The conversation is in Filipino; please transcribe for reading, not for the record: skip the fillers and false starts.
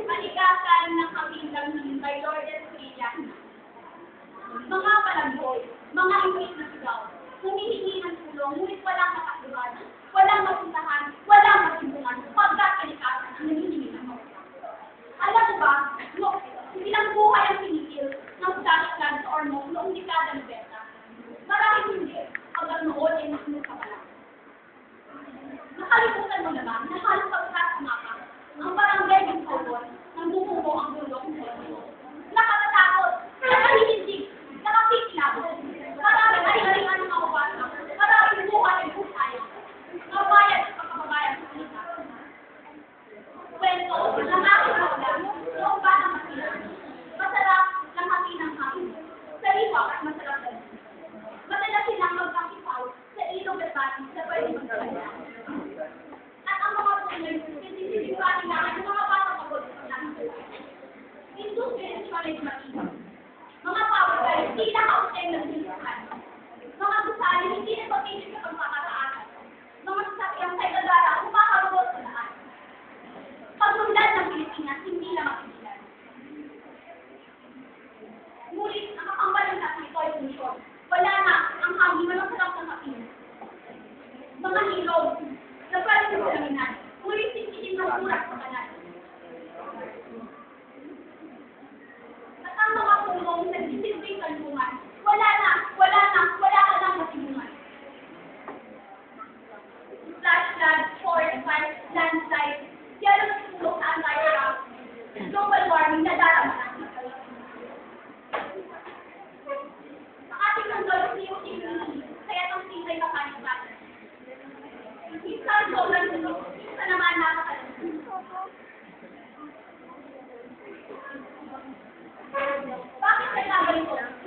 Malikasan ng Kapitang by Lourdes Villa. Mga palanggoy, mga iwis na sigaw, humihingi ng tulong, ngunit walang makasuhan, walang mapuntahan, walang masuntungan, pagkat kalikasan ang nangihingi ng mga. Alam mo ba, ilang buhay ang pinigil ng flash flood sa Ormoc noong dekada 90. Marami hindi, hanggang noon ay nasunod ka pala. Nakalimutan mo naman na halos pagkasama ang barangay ng Sobon nang bumubo ang bulok ng Sobon. Nakatatakot, nakahihindig, nakakikinabot. Maraming ari-arian ng mga bata, maraming buhay ay pusaya. Ang bayan at pagkababayan sa kanila. Kwento ng aking lola, noong batang masira. Masarap ng hati ng hangin. Sariwa at masarap din. Madalas silang magkakipaw sa ilog at bati sa pwede magkakaya. At ang mga tunay, sinisipani na ang mga bata pagod sa namin. Industrial management. Mga power guys, hindi nakausay ng sinusukan. Mga gusali, hindi na pag-isip sa pagkakataanan. Mga sasakyang sa igagara, umakarugod sa lahat. Pagmundan ng Pilipinas, hindi na makikilan. Ngunit, ang kakambalan natin ito ay punsyon. Wala na ang hangin ng sarap ng kapin. Mga hilog, na pwede sa kaminan, ngunit sisitin ng kurak sa kanan. At ang mga pulong na nagsisilbing kalungan, wala na ka lang matibungan. Flash flood, forest fire, landslide, yan ang tulong sa anti-rock. Global warming na darama natin. Ang ating nanggalos ni Uting, kaya itong sisay makanikal. Minsan sobrang tulog, minsan naman nakakalit. Bakit kailangan ito?